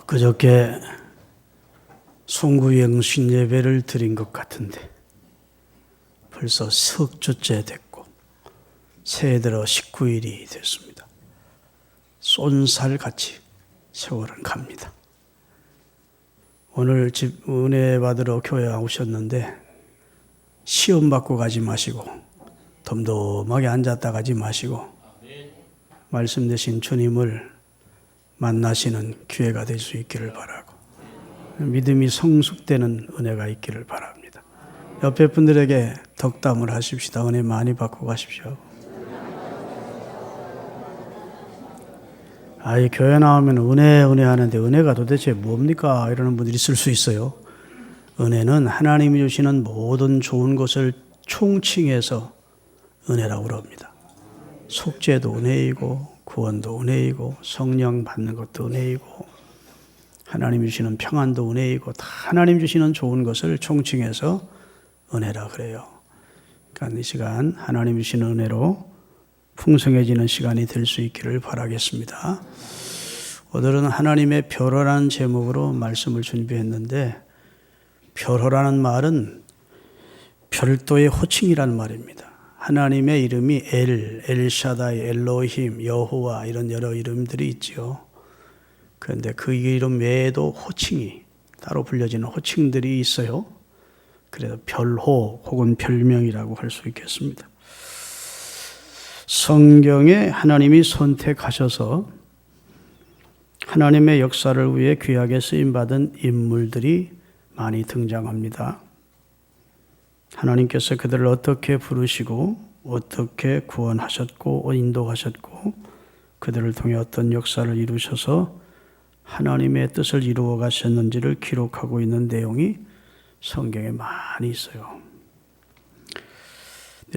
그저께 송구영신 예배를 드린 것 같은데 벌써 석 주째 됐고 새해 들어 19일이 됐습니다. 쏜살같이 세월은 갑니다. 오늘 집 은혜 받으러 교회 오셨는데 시험 받고 가지 마시고 덤덤하게 앉았다 가지 마시고 말씀 되신 주님을 만나시는 기회가 될 수 있기를 바라고 믿음이 성숙되는 은혜가 있기를 바랍니다. 옆에 분들에게 덕담을 하십시다. 은혜 많이 받고 가십시오. 아이 교회 나오면 은혜 하는데 은혜가 도대체 뭡니까? 이러는 분들이 있을 수 있어요. 은혜는 하나님이 주시는 모든 좋은 것을 총칭해서 은혜라고 그럽니다. 속죄도 은혜이고 구원도 은혜이고 성령 받는 것도 은혜이고 하나님 주시는 평안도 은혜이고 다 하나님 주시는 좋은 것을 총칭해서 은혜라 그래요. 그러니까 이 시간 하나님 주시는 은혜로 풍성해지는 시간이 될 수 있기를 바라겠습니다. 오늘은 하나님의 별호라는 제목으로 말씀을 준비했는데 별호라는 말은 별도의 호칭이라는 말입니다. 하나님의 이름이 엘샤다이, 엘로힘, 여호와 이런 여러 이름들이 있죠. 그런데 그 이름 외에도 호칭이 따로 불려지는 호칭들이 있어요. 그래서 별호 혹은 별명이라고 할 수 있겠습니다. 성경에 하나님이 선택하셔서 하나님의 역사를 위해 귀하게 쓰임받은 인물들이 많이 등장합니다. 하나님께서 그들을 어떻게 부르시고 어떻게 구원하셨고 인도하셨고 그들을 통해 어떤 역사를 이루셔서 하나님의 뜻을 이루어 가셨는지를 기록하고 있는 내용이 성경에 많이 있어요.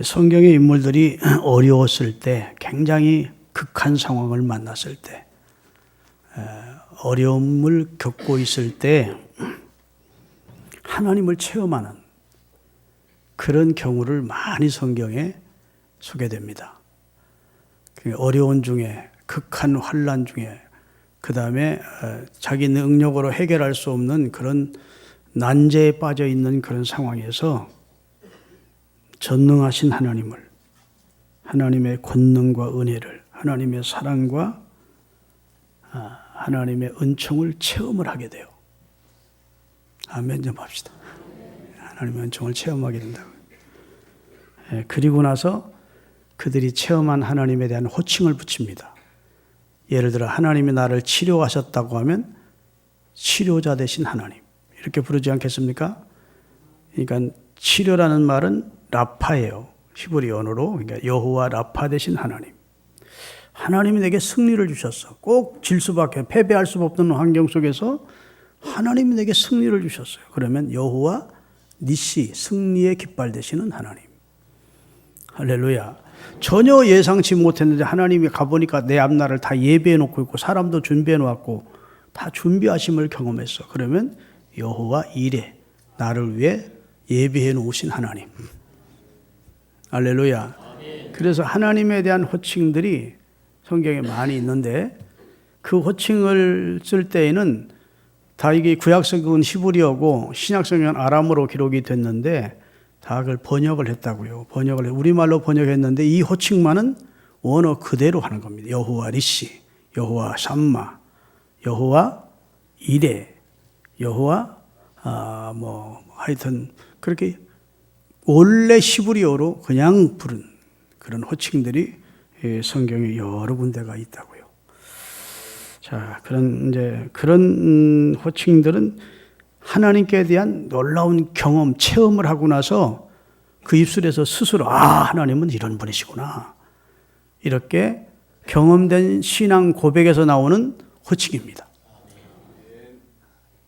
성경의 인물들이 어려웠을 때, 굉장히 극한 상황을 만났을 때, 어려움을 겪고 있을 때 하나님을 체험하는 그런 경우를 많이 성경에 소개됩니다. 어려운 중에, 극한 환난 중에, 그 다음에 자기 능력으로 해결할 수 없는 그런 난제에 빠져 있는 그런 상황에서 전능하신 하나님을, 하나님의 권능과 은혜를, 하나님의 사랑과 하나님의 은총을 체험을 하게 돼요. 아멘 좀 합시다. 하나님의 은총을 체험하게 된다고요. 그리고 나서 그들이 체험한 하나님에 대한 호칭을 붙입니다. 예를 들어 하나님이 나를 치료하셨다고 하면 치료자 되신 하나님 이렇게 부르지 않겠습니까? 그러니까 치료라는 말은 라파예요. 히브리 언어로. 그러니까 여호와 라파 되신 하나님. 하나님이 내게 승리를 주셨어. 꼭 질 수밖에 패배할 수 없는 환경 속에서 하나님이 내게 승리를 주셨어요. 그러면 여호와 니시 승리의 깃발 되시는 하나님. 할렐루야. 전혀 예상치 못했는데 하나님이 가보니까 내 앞날을 다 예배해 놓고 있고 사람도 준비해 놓았고 다 준비하심을 경험했어. 그러면 여호와 이레 나를 위해 예배해 놓으신 하나님. 할렐루야. 그래서 하나님에 대한 호칭들이 성경에 많이 있는데 그 호칭을 쓸 때에는 다 이게 구약성경은 히브리어고 신약성경은 아람어로 기록이 됐는데 다 그걸 번역을 했다고요. 우리말로 번역했는데 이 호칭만은 원어 그대로 하는 겁니다. 여호와 리시, 여호와 샴마, 여호와 이레, 여호와 하여튼 그렇게 원래 히브리어로 그냥 부른 그런 호칭들이 성경에 여러 군데가 있다고요. 자, 그런 호칭들은 하나님께 대한 놀라운 경험, 체험을 하고 나서 그 입술에서 스스로 하나님은 이런 분이시구나. 이렇게 경험된 신앙 고백에서 나오는 호칭입니다.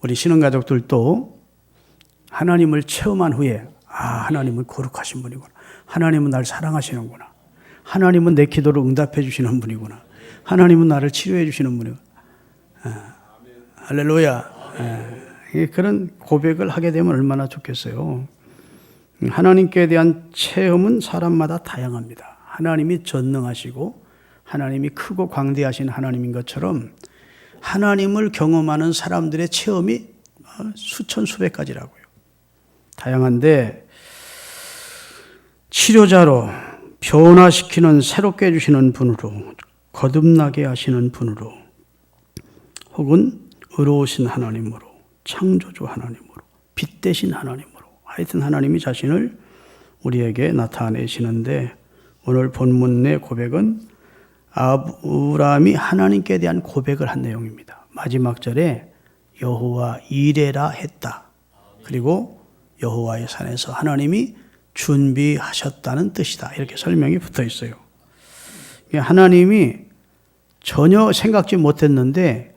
우리 신앙가족들도 하나님을 체험한 후에 하나님은 거룩하신 분이구나. 하나님은 나를 사랑하시는구나. 하나님은 내 기도를 응답해 주시는 분이구나. 하나님은 나를 치료해 주시는 분이구나. 할렐루야. 그런 고백을 하게 되면 얼마나 좋겠어요. 하나님께 대한 체험은 사람마다 다양합니다. 하나님이 전능하시고 하나님이 크고 광대하신 하나님인 것처럼 하나님을 경험하는 사람들의 체험이 수천 수백 가지라고요. 다양한데 치료자로 변화시키는 새롭게 해주시는 분으로 거듭나게 하시는 분으로 혹은 의로우신 하나님으로 창조주 하나님으로 빛 대신 하나님으로 하여튼 하나님이 자신을 우리에게 나타내시는데 오늘 본문의 고백은 아브라함이 하나님께 대한 고백을 한 내용입니다. 마지막 절에 여호와 이레라 했다. 그리고 여호와의 산에서 하나님이 준비하셨다는 뜻이다. 이렇게 설명이 붙어 있어요. 하나님이 전혀 생각지 못했는데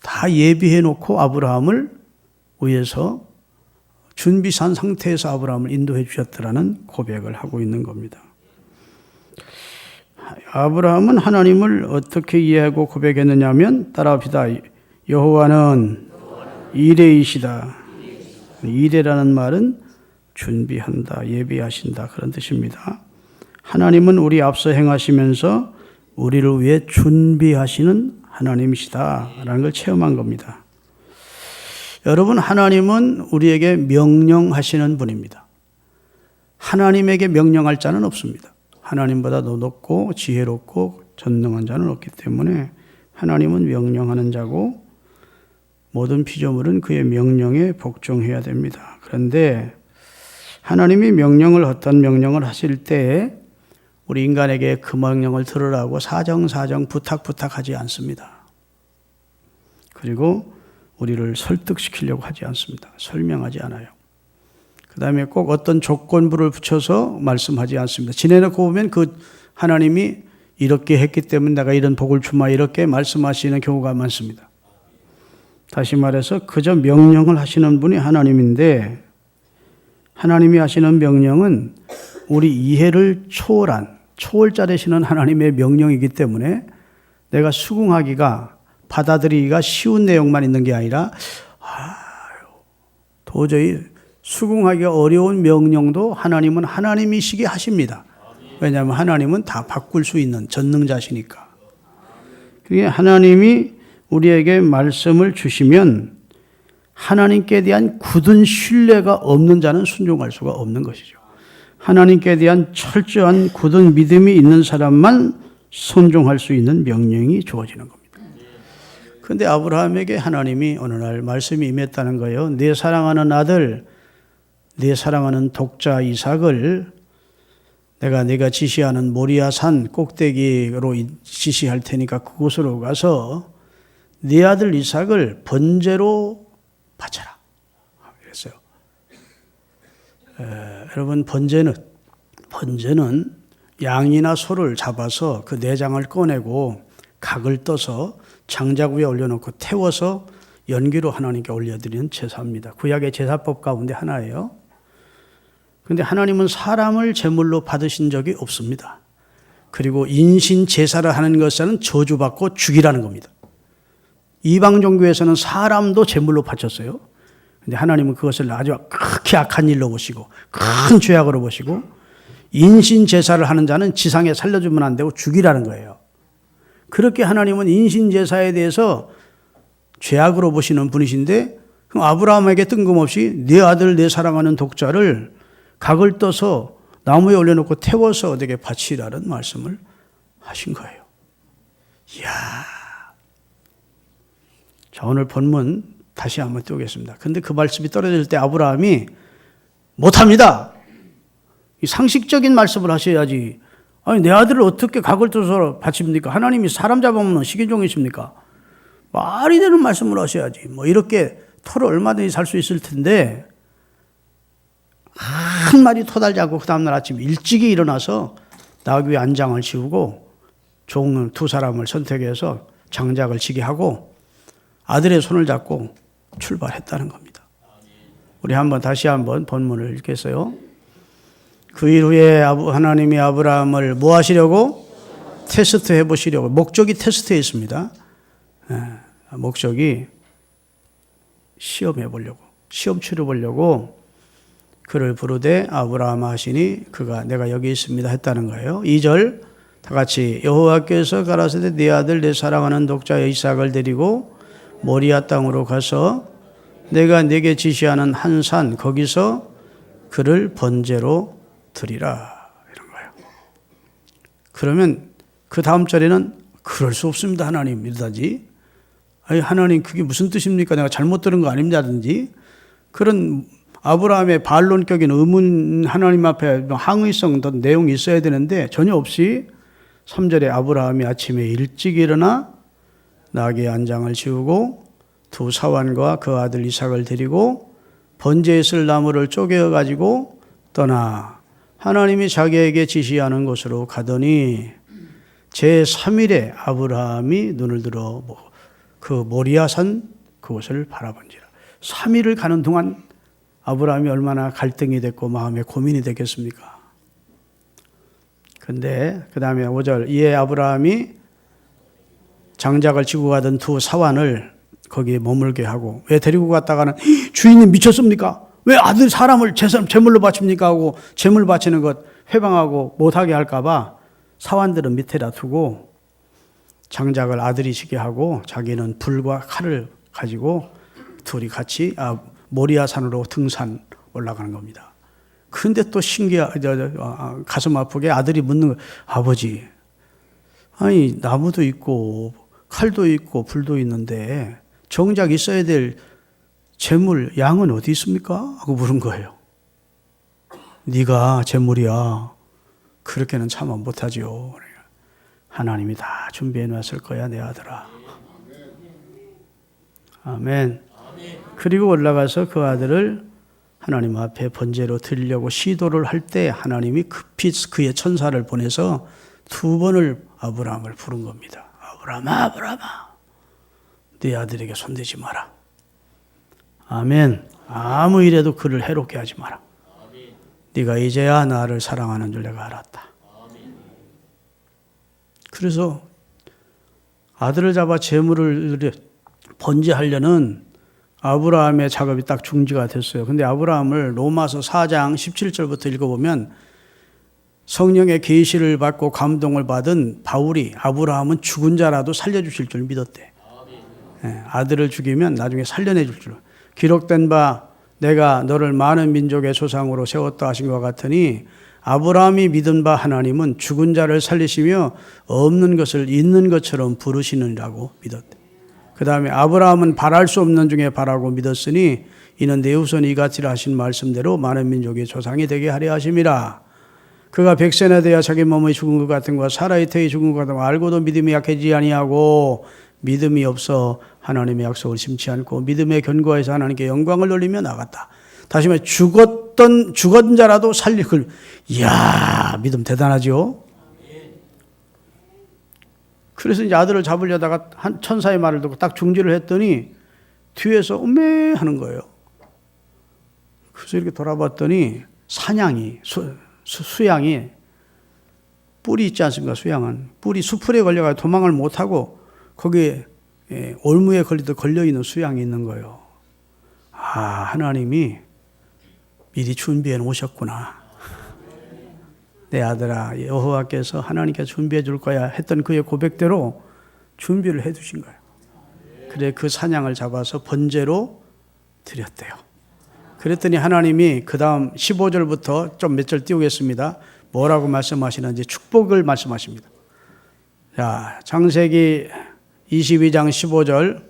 다 예비해 놓고 아브라함을 위해서 준비산 상태에서 아브라함을 인도해 주셨다라는 고백을 하고 있는 겁니다. 아브라함은 하나님을 어떻게 이해하고 고백했느냐 하면 따라합시다. 여호와는 이레이시다. 이레라는 말은 준비한다, 예비하신다 그런 뜻입니다. 하나님은 우리 앞서 행하시면서 우리를 위해 준비하시는 하나님이시다라는 걸 체험한 겁니다. 여러분, 하나님은 우리에게 명령하시는 분입니다. 하나님에게 명령할 자는 없습니다. 하나님보다 더 높고 지혜롭고 전능한 자는 없기 때문에 하나님은 명령하는 자고 모든 피조물은 그의 명령에 복종해야 됩니다. 그런데 하나님이 어떤 명령을 하실 때 우리 인간에게 그 명령을 들으라고 사정사정 부탁하지 않습니다. 그리고 우리를 설득시키려고 하지 않습니다. 설명하지 않아요. 그 다음에 꼭 어떤 조건부를 붙여서 말씀하지 않습니다. 지내놓고 보면 그 하나님이 이렇게 했기 때문에 내가 이런 복을 주마 이렇게 말씀하시는 경우가 많습니다. 다시 말해서 그저 명령을 하시는 분이 하나님인데 하나님이 하시는 명령은 우리 이해를 초월자 되시는 하나님의 명령이기 때문에 내가 수긍하기가 받아들이기가 쉬운 내용만 있는 게 아니라 도저히 수긍하기가 어려운 명령도 하나님은 하나님이시게 하십니다. 왜냐하면 하나님은 다 바꿀 수 있는 전능자시니까. 그게 하나님이 우리에게 말씀을 주시면 하나님께 대한 굳은 신뢰가 없는 자는 순종할 수가 없는 것이죠. 하나님께 대한 철저한 굳은 믿음이 있는 사람만 순종할 수 있는 명령이 주어지는 겁니다. 그런데 아브라함에게 하나님이 어느 날 말씀이 임했다는 거예요. 내 사랑하는 아들, 내 사랑하는 독자 이삭을 내가 지시하는 모리아산 꼭대기로 지시할 테니까 그곳으로 가서 네 아들 이삭을 번제로 바쳐라. 그랬어요. 여러분, 번제는 양이나 소를 잡아서 그 내장을 꺼내고 각을 떠서 장작 위에 올려놓고 태워서 연기로 하나님께 올려드리는 제사입니다. 구약의 제사법 가운데 하나예요. 그런데 하나님은 사람을 제물로 받으신 적이 없습니다. 그리고 인신 제사를 하는 것은 저주받고 죽이라는 겁니다. 이방 종교에서는 사람도 제물로 바쳤어요. 그런데 하나님은 그것을 아주 극히 악한 일로 보시고 큰 죄악으로 보시고 인신 제사를 하는 자는 지상에 살려주면 안 되고 죽이라는 거예요. 그렇게 하나님은 인신 제사에 대해서 죄악으로 보시는 분이신데 아브라함에게 뜬금없이 네 아들 내 사랑하는 독자를 각을 떠서 나무에 올려놓고 태워서 어디에 바치라는 말씀을 하신 거예요. 이야. 자, 오늘 본문 다시 한번 띄우겠습니다. 근데 그 말씀이 떨어질 때 아브라함이 못합니다. 이 상식적인 말씀을 하셔야지. 아니, 내 아들을 어떻게 각을 떠서 바칩니까? 하나님이 사람 잡아먹는 식인종이십니까? 말이 되는 말씀을 하셔야지. 이렇게 토를 얼마든지 살 수 있을 텐데 한마디 토달지 않고 그 다음날 아침 일찍이 일어나서 나귀 안장을 씌우고 종 두 사람을 선택해서 장작을 지게 하고 아들의 손을 잡고 출발했다는 겁니다. 우리 다시 한번 본문을 읽겠어요. 그 일 후에 하나님이 아브라함을 뭐 하시려고? 테스트 해보시려고. 목적이 테스트에 있습니다. 목적이 시험해보려고, 시험 치러보려고 그를 부르되 아브라함 하시니 그가 내가 여기 있습니다 했다는 거예요. 2절 다 같이 여호와께서 가라사대 네 아들 내 사랑하는 독자 이삭을 데리고 모리아 땅으로 가서 내가 네게 지시하는 한 산 거기서 그를 번제로 드리라 이런 거예요. 그러면 그 다음 절에는 그럴 수 없습니다 하나님 이러다지, 아니 하나님 그게 무슨 뜻입니까? 내가 잘못 들은 거 아닙니다든지 그런 아브라함의 반론격인 의문, 하나님 앞에 항의성 내용이 있어야 되는데 전혀 없이 3절에 아브라함이 아침에 일찍 일어나 나귀 한 장을 지우고 두 사환과 그 아들 이삭을 데리고 번제에 쓸 나무를 쪼개어 가지고 떠나 하나님이 자기에게 지시하는 곳으로 가더니 제3일에 아브라함이 눈을 들어 그 모리아산 그곳을 바라본지라. 3일을 가는 동안 아브라함이 얼마나 갈등이 됐고 마음에 고민이 됐겠습니까? 근데 그 다음에 5절 이에 아브라함이 장작을 지고 가던 두 사환을 거기에 머물게 하고, 왜 데리고 갔다가는 주인님 미쳤습니까? 왜 아들 사람을 제물로 바칩니까? 하고 제물 바치는 것 회방하고 못하게 할까봐 사환들은 밑에다 두고 장작을 아들이 지게 하고 자기는 불과 칼을 가지고 둘이 같이 모리아산으로 등산 올라가는 겁니다. 근데 또 가슴 아프게 아들이 묻는 거예요. 아버지, 아니 나무도 있고 칼도 있고 불도 있는데 정작 있어야 될 제물 양은 어디 있습니까? 하고 물은 거예요. 네가 제물이야. 그렇게는 참아 못하지요. 하나님이 다 준비해 놨을 거야 내 아들아. 아멘. 그리고 올라가서 그 아들을 하나님 앞에 번제로 드리려고 시도를 할 때 하나님이 급히 그의 천사를 보내서 두 번을 아브라함을 부른 겁니다. 아브라함아, 아브라함아, 네 아들에게 손대지 마라. 아멘. 아무 일에도 그를 해롭게 하지 마라. 네가 이제야 나를 사랑하는 줄 내가 알았다. 그래서 아들을 잡아 제물을 번제하려는 아브라함의 작업이 딱 중지가 됐어요. 근데 아브라함을 로마서 4장 17절부터 읽어보면 성령의 계시를 받고 감동을 받은 바울이 아브라함은 죽은 자라도 살려주실 줄 믿었대. 아들을 죽이면 나중에 살려내 줄 줄. 기록된 바 내가 너를 많은 민족의 조상으로 세웠다 하신 것 같으니 아브라함이 믿은 바 하나님은 죽은 자를 살리시며 없는 것을 있는 것처럼 부르시느라고 믿었대. 그 다음에 아브라함은 바랄 수 없는 중에 바라고 믿었으니 이는 내 후손이 이같이라 하신 말씀대로 많은 민족의 조상이 되게 하려 하심이라. 그가 100세나 되어 자기 몸의 죽은 것 같은 것과 사라의 태의 죽은 것 같은 것 알고도 믿음이 약해지지 아니하고 믿음이 없어 하나님의 약속을 심지 않고 믿음에 견고해서 하나님께 영광을 돌리며 나갔다. 다시 말해 죽은 자라도 살리고. 이야, 믿음 대단하죠. 그래서 이제 아들을 잡으려다가 한 천사의 말을 듣고 딱 중지를 했더니 뒤에서 음메 하는 거예요. 그래서 이렇게 돌아봤더니 사냥이 수양이 뿔이 있지 않습니까? 수양은 뿔이 수풀에 걸려가지고 도망을 못하고 거기에 올무에 걸려있는 수양이 있는 거예요. 아, 하나님이 미리 준비해 놓으셨구나. 내 아들아, 여호와께서 하나님께서 준비해 줄 거야 했던 그의 고백대로 준비를 해 두신 거예요. 그래 그 사냥을 잡아서 번제로 드렸대요. 그랬더니 하나님이 그 다음 15절부터 좀 몇 절 띄우겠습니다. 뭐라고 말씀하시는지 축복을 말씀하십니다. 자, 창세기 22장 15절.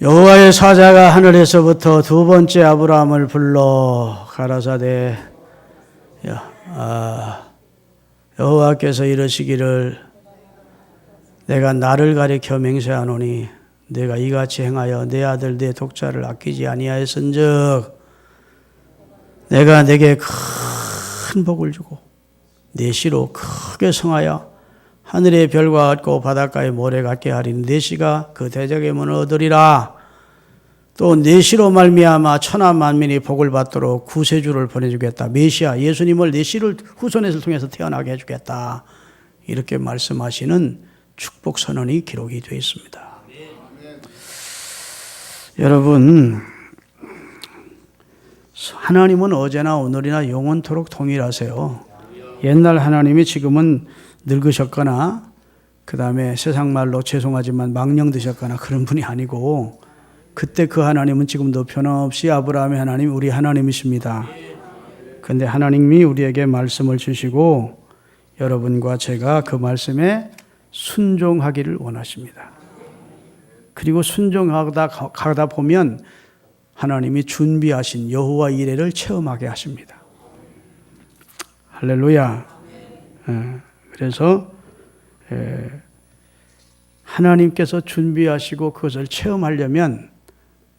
여호와의 사자가 하늘에서부터 두 번째 아브라함을 불러 가라사대 여호와께서 이르시기를 내가 나를 가리켜 맹세하노니 내가 이같이 행하여 내 아들 내 독자를 아끼지 아니하였은즉 내가 내게 큰 복을 주고 내 씨로 크게 성하여 하늘의 별과 같고 바닷가의 모래 같게 하리니 내 씨가 그 대적의 문을 얻으리라. 또 내 씨로 말미암아 천하 만민이 복을 받도록 구세주를 보내주겠다. 메시아 예수님을 내 씨를 후손을 통해서 태어나게 해주겠다. 이렇게 말씀하시는 축복 선언이 기록이 되어 있습니다. 여러분, 하나님은 어제나 오늘이나 영원토록 동일하세요. 옛날 하나님이 지금은 늙으셨거나 그 다음에 세상 말로 죄송하지만 망령 드셨거나 그런 분이 아니고 그때 그 하나님은 지금도 변함없이 아브라함의 하나님, 우리 하나님이십니다. 그런데 하나님이 우리에게 말씀을 주시고 여러분과 제가 그 말씀에 순종하기를 원하십니다. 그리고 순종하다 가다 보면 하나님이 준비하신 여호와 이레를 체험하게 하십니다. 할렐루야. 그래서 하나님께서 준비하시고 그것을 체험하려면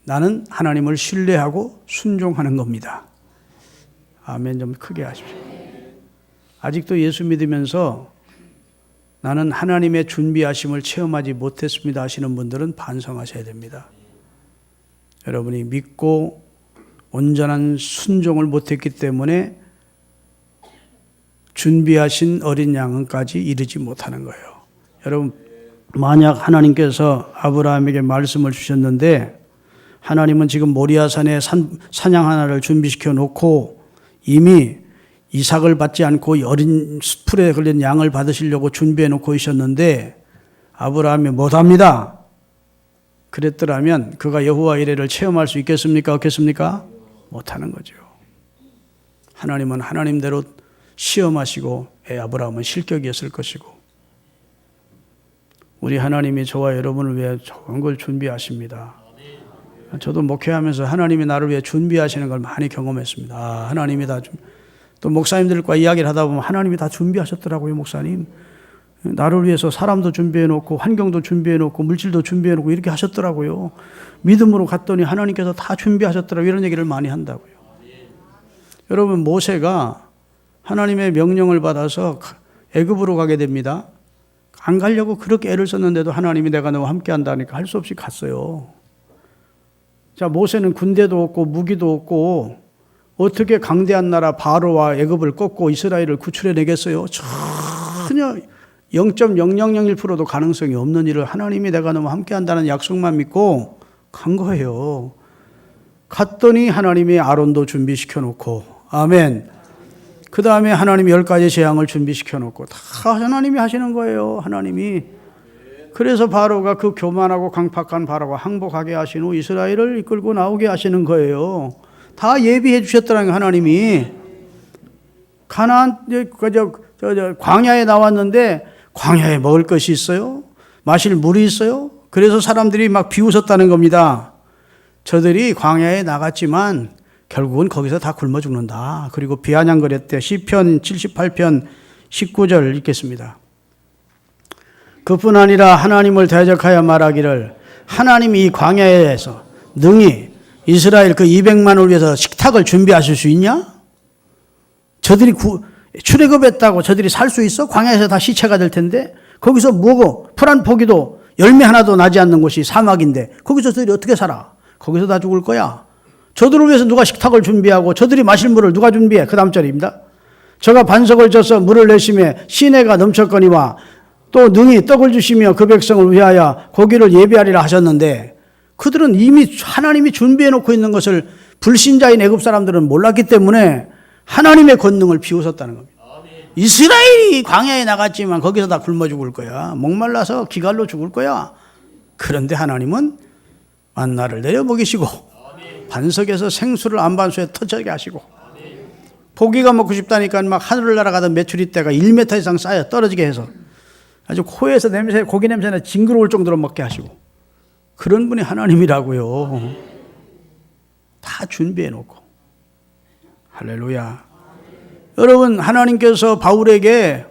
나는 하나님을 신뢰하고 순종하는 겁니다. 아멘. 좀 크게 하십시오. 아직도 예수 믿으면서 나는 하나님의 준비하심을 체험하지 못했습니다 하시는 분들은 반성하셔야 됩니다. 여러분이 믿고 온전한 순종을 못했기 때문에 준비하신 어린 양은까지 이르지 못하는 거예요. 여러분, 만약 하나님께서 아브라함에게 말씀을 주셨는데 하나님은 지금 모리아산에 사냥 하나를 준비시켜 놓고 이미 이삭을 받지 않고 어린 풀에 걸린 양을 받으시려고 준비해 놓고 있었는데 아브라함이 못합니다. 그랬더라면 그가 여호와 이레를 체험할 수 있겠습니까? 없겠습니까? 못하는 거죠. 하나님은 하나님대로 시험하시고 아브라함은 실격이었을 것이고 우리 하나님이 저와 여러분을 위해 좋은 걸 준비하십니다. 저도 목회하면서 하나님이 나를 위해 준비하시는 걸 많이 경험했습니다. 하나님이 또 목사님들과 이야기를 하다 보면 하나님이 다 준비하셨더라고요. 목사님 나를 위해서 사람도 준비해 놓고 환경도 준비해 놓고 물질도 준비해 놓고 이렇게 하셨더라고요. 믿음으로 갔더니 하나님께서 다 준비하셨더라고요. 이런 얘기를 많이 한다고요. 여러분, 모세가 하나님의 명령을 받아서 애굽으로 가게 됩니다. 안 가려고 그렇게 애를 썼는데도 하나님이 내가 너와 함께 한다니까 할 수 없이 갔어요. 자, 모세는 군대도 없고 무기도 없고 어떻게 강대한 나라 바로와 애굽을 꺾고 이스라엘을 구출해내겠어요? 전혀 0.0001%도 가능성이 없는 일을 하나님이 내가 너와 함께 한다는 약속만 믿고 간 거예요. 갔더니 하나님이 아론도 준비시켜 놓고 아멘. 그 다음에 하나님이 10가지 재앙을 준비시켜 놓고 다 하나님이 하시는 거예요. 하나님이. 그래서 바로가 그 교만하고 강팍한 바로가 항복하게 하신 후 이스라엘을 이끌고 나오게 하시는 거예요. 다 예비해 주셨더라는 하나님이. 가나안 광야에 나왔는데 광야에 먹을 것이 있어요? 마실 물이 있어요? 그래서 사람들이 막 비웃었다는 겁니다. 저들이 광야에 나갔지만 결국은 거기서 다 굶어 죽는다. 그리고 비아냥거렸대. 시편 78편 19절 읽겠습니다. 그뿐 아니라 하나님을 대적하여 말하기를 하나님이 이 광야에서 능히 이스라엘 그 200만을 위해서 식탁을 준비하실 수 있냐? 저들이 출애굽했다고 저들이 살 수 있어? 광야에서 다 시체가 될 텐데 거기서 뭐고 풀 한 포기도 열매 하나도 나지 않는 곳이 사막인데 거기서 저들이 어떻게 살아? 거기서 다 죽을 거야. 저들을 위해서 누가 식탁을 준비하고 저들이 마실 물을 누가 준비해? 그 다음 절입니다. 저가 반석을 져서 물을 내심에 시내가 넘쳤거니와 또 능히 떡을 주시며 그 백성을 위하여 고기를 예비하리라 하셨는데 그들은 이미 하나님이 준비해 놓고 있는 것을 불신자인 애굽 사람들은 몰랐기 때문에 하나님의 권능을 비웃었다는 겁니다. 이스라엘이 광야에 나갔지만 거기서 다 굶어 죽을 거야. 목말라서 기갈로 죽을 거야. 그런데 하나님은 만나를 내려 먹이시고 반석에서 생수를 안반수에 터지게 하시고 고기가 먹고 싶다니까 막 하늘을 날아가던 메추리떼가 1m 이상 쌓여 떨어지게 해서 아주 코에서 냄새, 고기 냄새나 징그러울 정도로 먹게 하시고 그런 분이 하나님이라고요. 다 준비해 놓고. 할렐루야. 여러분, 하나님께서 바울에게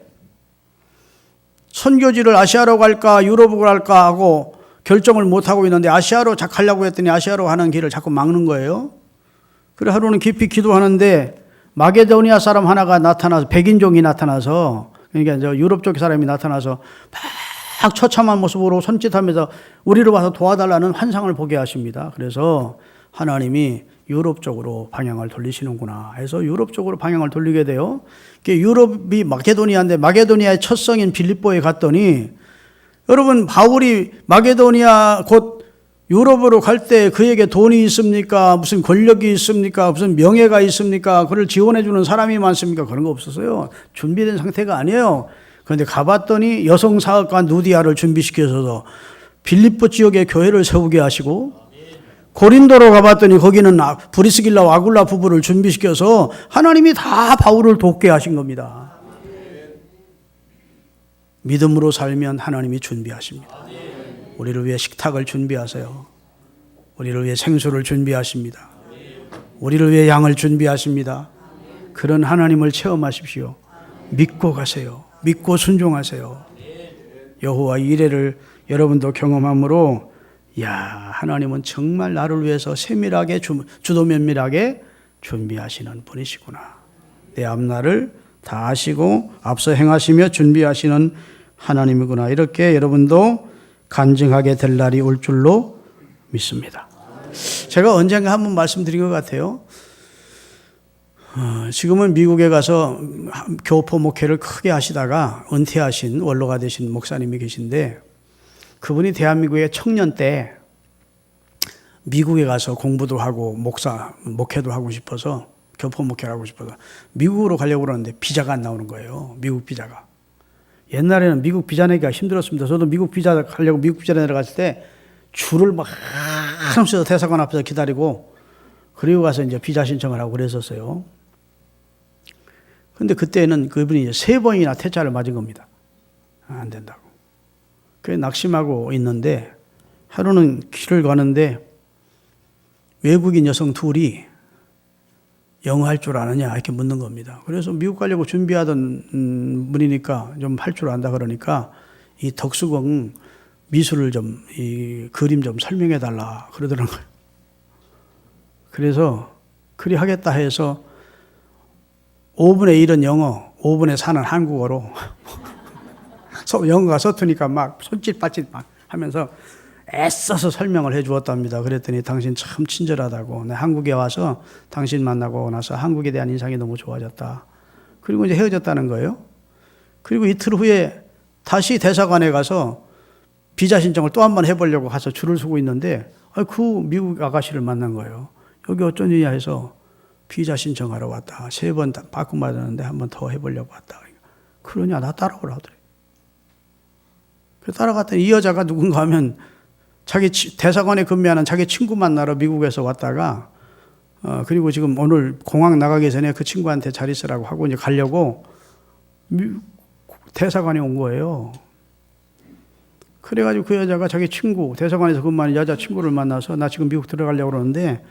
선교지를 아시아로 갈까 유럽으로 갈까 하고 결정을 못하고 있는데 아시아로 가려고 했더니 아시아로 가는 길을 자꾸 막는 거예요. 그래 하루는 깊이 기도하는데 마게도니아 사람 하나가 나타나서 백인종이 나타나서 그러니까 저 유럽 쪽 사람이 나타나서 막 처참한 모습으로 손짓하면서 우리를 와서 도와달라는 환상을 보게 하십니다. 그래서 하나님이 유럽 쪽으로 방향을 돌리시는구나 해서 유럽 쪽으로 방향을 돌리게 돼요. 유럽이 마게도니아인데 마게도니아의 첫 성인 빌립보에 갔더니 여러분 바울이 마게도니아 곧 유럽으로 갈 때 그에게 돈이 있습니까? 무슨 권력이 있습니까? 무슨 명예가 있습니까? 그를 지원해 주는 사람이 많습니까? 그런 거 없었어요. 준비된 상태가 아니에요. 그런데 가봤더니 여성 사업가 누디아를 준비시켜서 빌립보 지역에 교회를 세우게 하시고, 고린도로 가봤더니 거기는 브리스길라와 아굴라 부부를 준비시켜서 하나님이 다 바울을 돕게 하신 겁니다. 믿음으로 살면 하나님이 준비하십니다. 우리를 위해 식탁을 준비하세요. 우리를 위해 생수를 준비하십니다. 우리를 위해 양을 준비하십니다. 그런 하나님을 체험하십시오. 믿고 가세요. 믿고 순종하세요. 여호와 이레를 여러분도 경험함으로, 야, 하나님은 정말 나를 위해서 세밀하게 주도 면밀하게 준비하시는 분이시구나. 내 앞날을 다 아시고 앞서 행하시며 준비하시는 하나님이구나. 이렇게 여러분도 간증하게 될 날이 올 줄로 믿습니다. 제가 언젠가 한번 말씀드린 것 같아요. 지금은 미국에 가서 교포 목회를 크게 하시다가 은퇴하신 원로가 되신 목사님이 계신데, 그분이 대한민국의 청년 때 미국에 가서 공부도 하고 목회도 하고 싶어서, 교포 목회를 하고 싶어서 미국으로 가려고 그러는데 비자가 안 나오는 거예요. 미국 비자가. 옛날에는 미국 비자 내기가 힘들었습니다. 저도 미국 비자 가려고 미국 비자 내려갔을 때 줄을 막 한없이 대사관 앞에서 기다리고, 그리고 가서 이제 비자 신청을 하고 그랬었어요. 근데 그때는 그분이 이제 3번이나 퇴짜를 맞은 겁니다. 안 된다고. 그래서 낙심하고 있는데, 하루는 길을 가는데 외국인 여성 둘이 영어 할 줄 아느냐 이렇게 묻는 겁니다. 그래서 미국 가려고 준비하던 분이니까 좀 할 줄 안다 그러니까, 이 덕수궁 미술을 좀, 이 그림 좀 설명해 달라 그러더라고요. 그래서 그리 하겠다 해서 5분의 1은 영어, 5분의 4는 한국어로 영어가 서투니까 막 손짓발짓 막 하면서 애써서 설명을 해 주었답니다. 그랬더니 당신 참 친절하다고, 내 한국에 와서 당신 만나고 나서 한국에 대한 인상이 너무 좋아졌다. 그리고 이제 헤어졌다는 거예요. 그리고 이틀 후에 다시 대사관에 가서 비자 신청을 또 한 번 해보려고 가서 줄을 서고 있는데, 그 미국 아가씨를 만난 거예요. 여기 어쩐 일이냐 해서 비자 신청하러 왔다. 3번 바꿈받았는데 한 번 더 해보려고 왔다. 그러냐, 나 따라오라 하더래. 따라갔더니 이 여자가 누군가 하면 자기 대사관에 근무하는 자기 친구 만나러 미국에서 왔다가, 그리고 지금 오늘 공항 나가기 전에 그 친구한테 잘 있으라고 하고 이제 가려고 대사관에 온 거예요. 그래가지고 그 여자가 자기 친구, 대사관에서 근무하는 여자친구를 만나서, 나 지금 미국 들어가려고 그러는데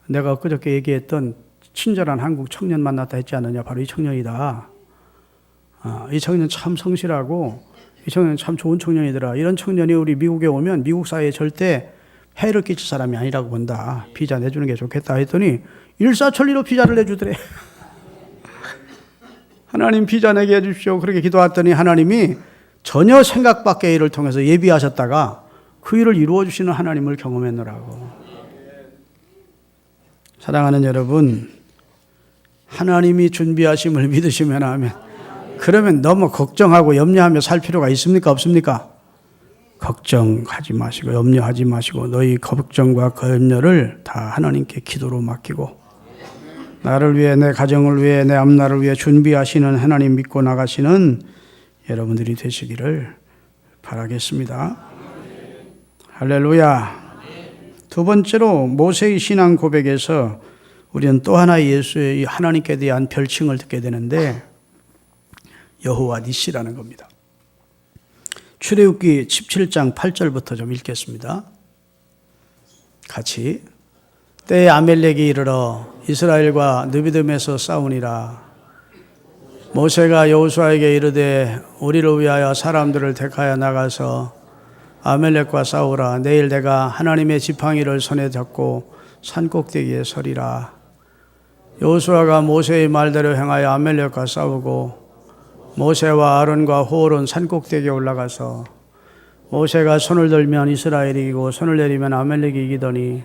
내가 엊그저께 얘기했던 친절한 한국 청년 만났다 했지 않느냐. 바로 이 청년이다. 이 청년 참 성실하고 이 청년 참 좋은 청년이더라. 이런 청년이 우리 미국에 오면 미국 사회에 절대 해를 끼칠 사람이 아니라고 본다. 비자 내주는 게 좋겠다 했더니 일사천리로 비자를 내주더래. 하나님 비자 내게 해주십시오. 그렇게 기도했더니 하나님이 전혀 생각 밖의 일을 통해서 예비하셨다가 그 일을 이루어 주시는 하나님을 경험했노라고. 사랑하는 여러분, 하나님이 준비하심을 믿으시면 하면, 그러면 너무 걱정하고 염려하며 살 필요가 있습니까? 없습니까? 걱정하지 마시고 염려하지 마시고 너희 걱정과 그 염려를 다 하나님께 기도로 맡기고, 나를 위해, 내 가정을 위해, 내 앞날을 위해 준비하시는 하나님 믿고 나가시는 여러분들이 되시기를 바라겠습니다. 할렐루야. 두 번째로 모세의 신앙 고백에서 우리는 또 하나의 예수의 하나님께 대한 별칭을 듣게 되는데, 여호와 니시라는 겁니다. 출애굽기 17장 8절부터 좀 읽겠습니다. 같이. 때에 아멜렉이 이르러 이스라엘과 느비딤에서 싸우니라. 모세가 여호수아에게 이르되 우리를 위하여 사람들을 택하여 나가서 아멜렉과 싸우라. 내일 내가 하나님의 지팡이를 손에 잡고 산꼭대기에 서리라. 여호수아가 모세의 말대로 행하여 아멜렉과 싸우고, 모세와 아론과 홀은 산꼭대기에 올라가서 모세가 손을 들면 이스라엘이 이기고 손을 내리면 아멜렉이 이기더니,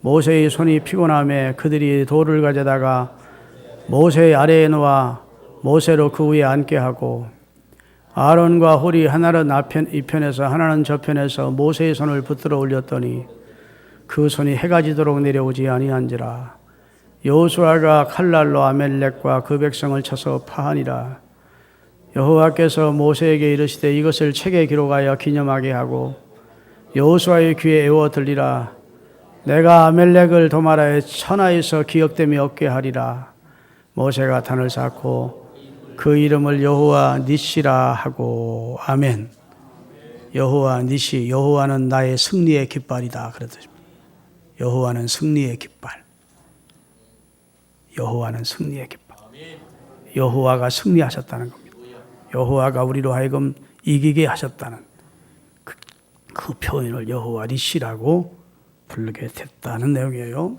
모세의 손이 피곤함에 그들이 돌을 가져다가 모세의 아래에 놓아 모세로 그 위에 앉게 하고, 아론과 홀이 하나는 이편에서 하나는 저편에서 모세의 손을 붙들어 올렸더니 그 손이 해가 지도록 내려오지 아니한지라. 여호수아가 칼날로 아멜렉과 그 백성을 쳐서 파하니라. 여호와께서 모세에게 이르시되 이것을 책에 기록하여 기념하게 하고 여호수아의 귀에 애워 들리라. 내가 아멜렉을 도말하여 천하에서 기억됨이 없게 하리라. 모세가 단을 쌓고 그 이름을 여호와 니시라 하고. 아멘. 여호와 니시, 여호와는 나의 승리의 깃발이다 그러듯입니다. 여호와는 승리의 깃발. 여호와는 승리의 깃발. 여호와가 승리하셨다는 겁니다. 여호와가 우리로 하여금 이기게 하셨다는 그 표현을 여호와 니시라고 부르게 됐다는 내용이에요.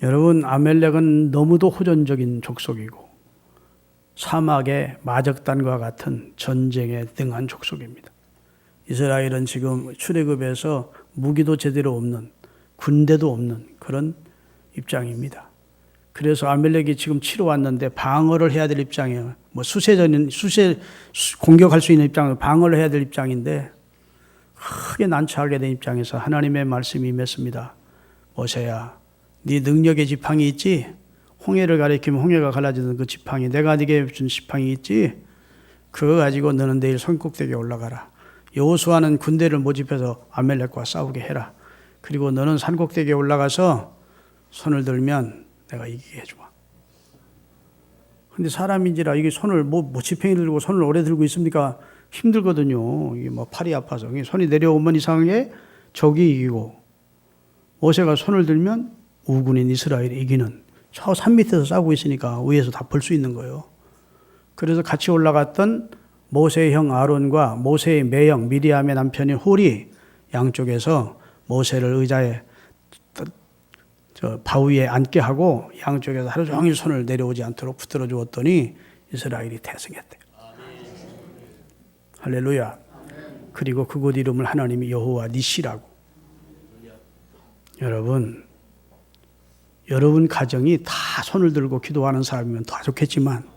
여러분, 아멜렉은 너무도 호전적인 족속이고 사막의 마적단과 같은 전쟁에 등한 족속입니다. 이스라엘은 지금 출애굽에서 무기도 제대로 없는, 군대도 없는 그런 입장입니다. 그래서 아멜렉이 지금 치러 왔는데 방어를 해야 될 입장이에요. 뭐 수세 공격할 수 있는 입장으로 방어를 해야 될 입장인데 크게 난처하게 된 입장에서 하나님의 말씀이 임했습니다. 모세야, 네 능력의 지팡이 있지? 홍해를 가리키면 홍해가 갈라지는 그 지팡이, 내가 네게 준 지팡이 있지? 그거 가지고 너는 내일 산꼭대기에 올라가라. 여호수아는 군대를 모집해서 아멜렉과 싸우게 해라. 그리고 너는 산꼭대기에 올라가서 손을 들면 내가 이기게 해주마. 근데 사람인지라 이게 손을 지팡이 들고 손을 오래 들고 있습니까? 힘들거든요. 이게 뭐 팔이 아파서. 손이 내려오면 이상하게 적이 이기고, 모세가 손을 들면 우군인 이스라엘이 이기는, 저 산 밑에서 싸우고 있으니까 위에서 다 볼 수 있는 거예요. 그래서 같이 올라갔던 모세의 형 아론과 모세의 매형 미리암의 남편인 홀이 양쪽에서 모세를 의자에 바위에 앉게 하고 양쪽에서 하루 종일 손을 내려오지 않도록 붙들어 주었더니 이스라엘이 대승했대요. 할렐루야. 그리고 그곳 이름을 하나님이 여호와 니시라고. 여러분 가정이 다 손을 들고 기도하는 사람이면 더 좋겠지만,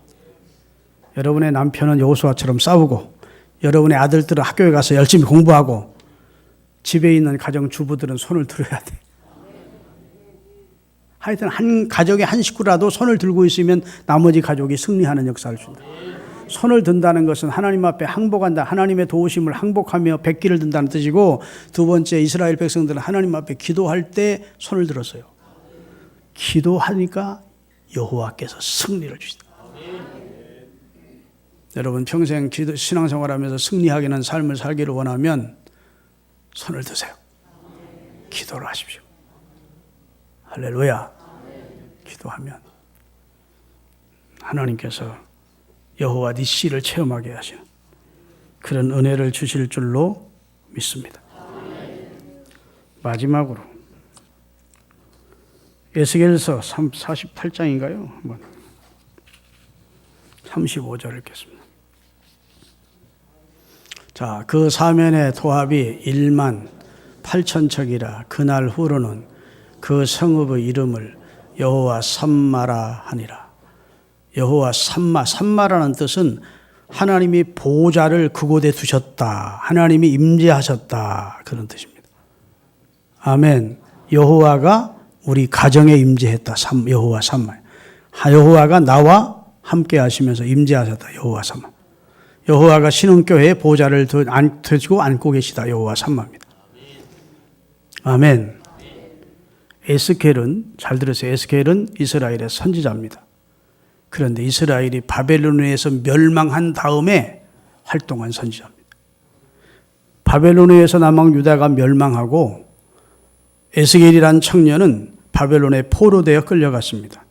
여러분의 남편은 여호수아처럼 싸우고, 여러분의 아들들은 학교에 가서 열심히 공부하고, 집에 있는 가정 주부들은 손을 들어야 돼. 하여튼 한 가족의 한 식구라도 손을 들고 있으면 나머지 가족이 승리하는 역사를 준다. 손을 든다는 것은 하나님 앞에 항복한다. 하나님의 도우심을 항복하며 백기를 든다는 뜻이고, 두 번째, 이스라엘 백성들은 하나님 앞에 기도할 때 손을 들었어요. 기도하니까 여호와께서 승리를 주시다. 여러분 평생 신앙생활하면서 승리하기는 삶을 살기를 원하면 손을 드세요. 기도를 하십시오. 할렐루야. 기도하면 하나님께서 여호와 니시를 체험하게 하시는 그런 은혜를 주실 줄로 믿습니다. 마지막으로 에스겔서 48장인가요? 35절 읽겠습니다. 자, 그 사면의 토합이 1만 8천 척이라. 그날 후로는 그 성읍의 이름을 여호와 삼마라 하니라. 여호와 삼마라는 뜻은 하나님이 보좌를 그곳에 두셨다, 하나님이 임재하셨다, 그런 뜻입니다. 아멘. 여호와가 우리 가정에 임재했다. 여호와 삼마. 여호와가 나와 함께 하시면서 임재하셨다. 여호와 삼마. 여호와가 신흥교회에 보좌를 두시고 앉고 계시다. 여호와 삼마입니다. 아멘. 에스겔은, 잘 들으세요. 에스겔은 이스라엘의 선지자입니다. 그런데 이스라엘이 바벨론에서 멸망한 다음에 활동한 선지자입니다. 바벨론에서 남은 유다가 멸망하고 에스겔이란 청년은 바벨론에 포로되어 끌려갔습니다.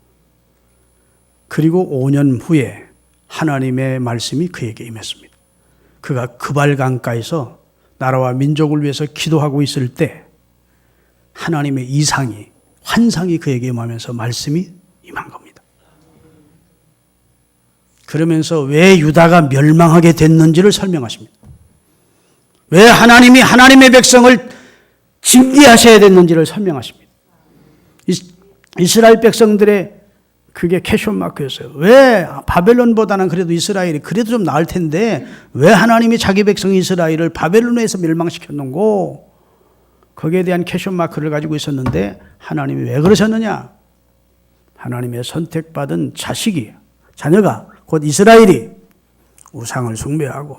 그리고 5년 후에 하나님의 말씀이 그에게 임했습니다. 그가 그발 강가에서 나라와 민족을 위해서 기도하고 있을 때 하나님의 이상이, 환상이 그에게 임하면서 말씀이 임한 겁니다. 그러면서 왜 유다가 멸망하게 됐는지를 설명하십니다. 왜 하나님이 하나님의 백성을 징계하셔야 됐는지를 설명하십니다. 이스라엘 백성들의 그게 캐션 마크였어요. 왜 바벨론보다는 그래도 이스라엘이 그래도 좀 나을 텐데 왜 하나님이 자기 백성 이스라엘을 바벨론에서 멸망시켰는고? 거기에 대한 캐션 마크를 가지고 있었는데 하나님이 왜 그러셨느냐? 하나님의 선택받은 자녀가 곧 이스라엘이 우상을 숭배하고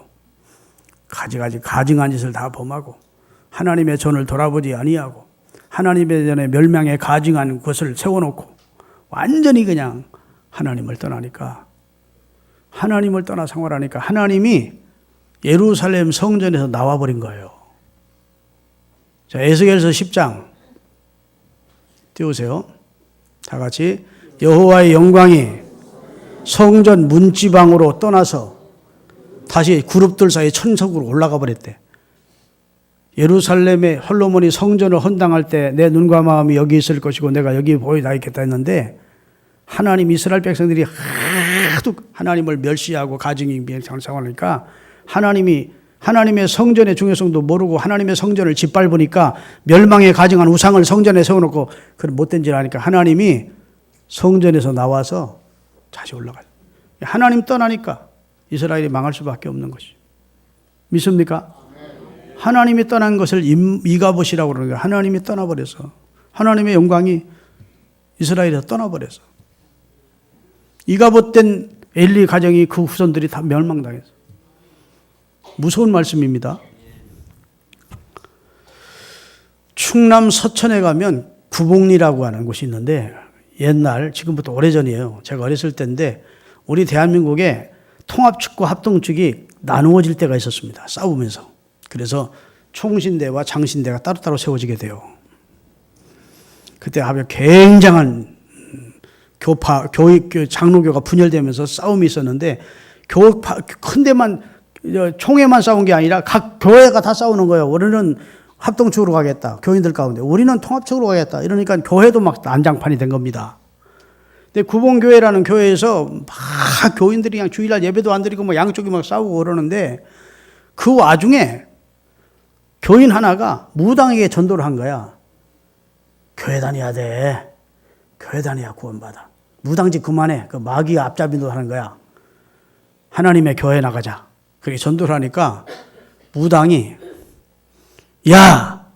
가지가지 가증한 짓을 다 범하고 하나님의 전을 돌아보지 아니하고 하나님의 전에 멸망에 가증한 것을 세워놓고 완전히 그냥 하나님을 떠나니까, 하나님을 떠나 생활하니까 하나님이 예루살렘 성전에서 나와버린 거예요. 자, 에스겔서 10장 띄우세요. 다 같이. 여호와의 영광이 성전 문지방으로 떠나서 다시 그룹들 사이 천석으로 올라가 버렸대. 예루살렘에 솔로몬이 성전을 헌당할 때 내 눈과 마음이 여기 있을 것이고 내가 여기 보이다 있겠다 했는데, 하나님 이스라엘 백성들이 하도 하나님을 멸시하고 가증히 생활하니까 하나님의 성전의 중요성도 모르고 하나님의 성전을 짓밟으니까 멸망에 가증한 우상을 성전에 세워놓고 그런 못된 짓을 하니까 하나님이 성전에서 나와서 다시 올라가요. 하나님 떠나니까 이스라엘이 망할 수밖에 없는 것이죠. 믿습니까? 하나님이 떠난 것을 이가봇이라고 그러는 거예요. 하나님이 떠나버려서, 하나님의 영광이 이스라엘에서 떠나버려서 이가봇된 엘리 가정이 그 후손들이 다 멸망당했어. 무서운 말씀입니다. 충남 서천에 가면 구봉리라고 하는 곳이 있는데, 옛날, 지금부터 오래전이에요. 제가 어렸을 때인데 우리 대한민국에 통합측과 합동측이 나누어질 때가 있었습니다. 싸우면서. 그래서 총신대와 장신대가 따로따로 세워지게 돼요. 그때 하면 굉장한 장로교가 분열되면서 싸움이 있었는데, 큰 데만, 총회만 싸운 게 아니라 각 교회가 다 싸우는 거예요. 우리는 합동측으로 가겠다. 교인들 가운데. 우리는 통합측으로 가겠다. 이러니까 교회도 막 난장판이 된 겁니다. 근데 구봉교회라는 교회에서 막 교인들이 그냥 주일날 예배도 안 드리고 뭐 양쪽이 막 싸우고 그러는데, 그 와중에 교인 하나가 무당에게 전도를 한 거야. 교회 다녀야 돼. 교회 다녀야 구원받아. 무당짓 그만해. 그 마귀 앞잡이도 하는 거야. 하나님의 교회 나가자. 그렇게 전도를 하니까 무당이, 야,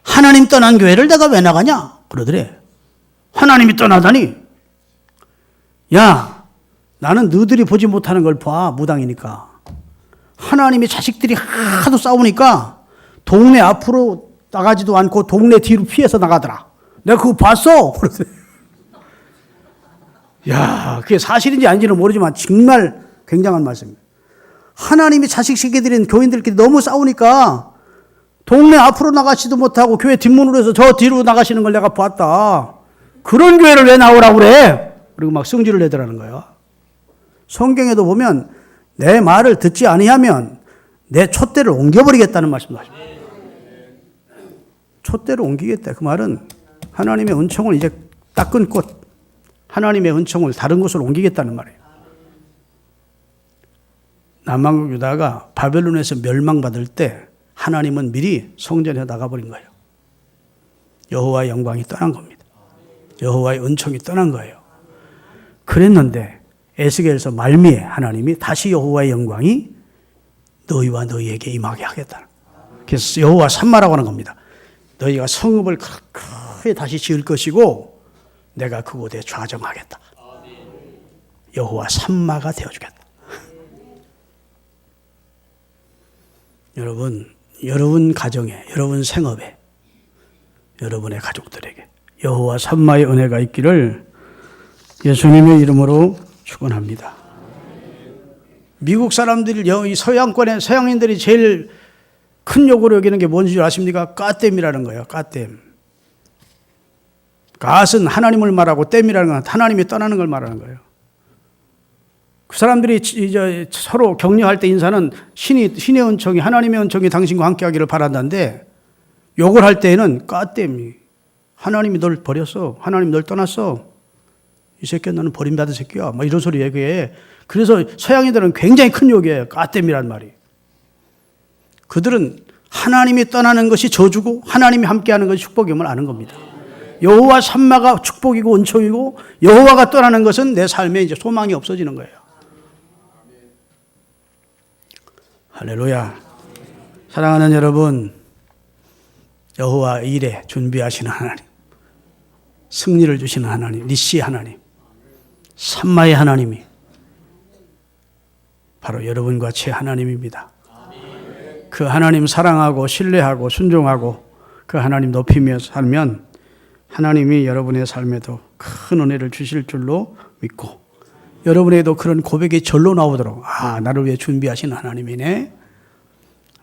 하나님 떠난 교회를 내가 왜 나가냐? 그러더래. 하나님이 떠나다니? 야, 나는 너희들이 보지 못하는 걸 봐. 무당이니까. 하나님의 자식들이 하도 싸우니까 동네 앞으로 나가지도 않고 동네 뒤로 피해서 나가더라. 내가 그거 봤어. 그러더래. 야, 그게 사실인지 아닌지는 모르지만 정말 굉장한 말씀입니다. 하나님이 자식 시켜드린 교인들끼리 너무 싸우니까 동네 앞으로 나가지도 못하고 교회 뒷문으로 해서 저 뒤로 나가시는 걸 내가 봤다. 그런 교회를 왜 나오라고 그래? 그리고 막 성질을 내더라는 거예요. 성경에도 보면 내 말을 듣지 아니하면 내 촛대를 옮겨버리겠다는 말씀도 하십니다. 촛대를 옮기겠다. 그 말은 하나님의 은총을 이제 딱 끊고 하나님의 은총을 다른 곳으로 옮기겠다는 말이에요. 남왕국 유다가 바벨론에서 멸망받을 때 하나님은 미리 성전에 나가버린 거예요. 여호와의 영광이 떠난 겁니다. 여호와의 은총이 떠난 거예요. 그랬는데 에스겔서 말미에 하나님이 다시 여호와의 영광이 너희와 너희에게 임하게 하겠다. 그래서 여호와 삼마라고 하는 겁니다. 너희가 성읍을 크게 다시 지을 것이고 내가 그곳에 좌정하겠다. 여호와 삼마가 되어주겠다. 여러분 가정에, 여러분 생업에, 여러분의 가족들에게 여호와 삼마의 은혜가 있기를 예수님의 이름으로 축원합니다. 미국 사람들이 서양권의 서양인들이 제일 큰 욕으로 여기는 게 뭔지 아십니까? 까댐이라는 거예요. 까댐. 갓은 하나님을 말하고 댐이라는 건 하나님이 떠나는 걸 말하는 거예요. 그 사람들이 이제 서로 격려할 때 인사는 신의 은총이, 하나님의 은총이 당신과 함께하기를 바란다는데, 욕을 할 때에는 까댐이, 하나님이 널 버렸어. 하나님 널 떠났어. 이 새끼야 너는 버림받은 새끼야. 막 이런 소리 얘기해. 그래서 서양인들은 굉장히 큰 욕이에요. 까댐이란 말이. 그들은 하나님이 떠나는 것이 저주고 하나님이 함께하는 것이 축복임을 아는 겁니다. 여호와 삼마가 축복이고 은총이고 여호와가 떠나는 것은 내 삶에 이제 소망이 없어지는 거예요. 할렐루야. 사랑하는 여러분, 여호와 일에 준비하시는 하나님, 승리를 주시는 하나님, 니시 하나님, 삼마의 하나님이 바로 여러분과 제 하나님입니다. 그 하나님 사랑하고 신뢰하고 순종하고 그 하나님 높이며 살면 하나님이 여러분의 삶에도 큰 은혜를 주실 줄로 믿고 여러분에게도 그런 고백이 절로 나오도록 나를 위해 준비하신 하나님이네.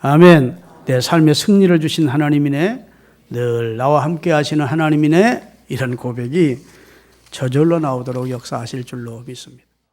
아멘. 내 삶에 승리를 주신 하나님이네. 늘 나와 함께 하시는 하나님이네. 이런 고백이 저절로 나오도록 역사하실 줄로 믿습니다.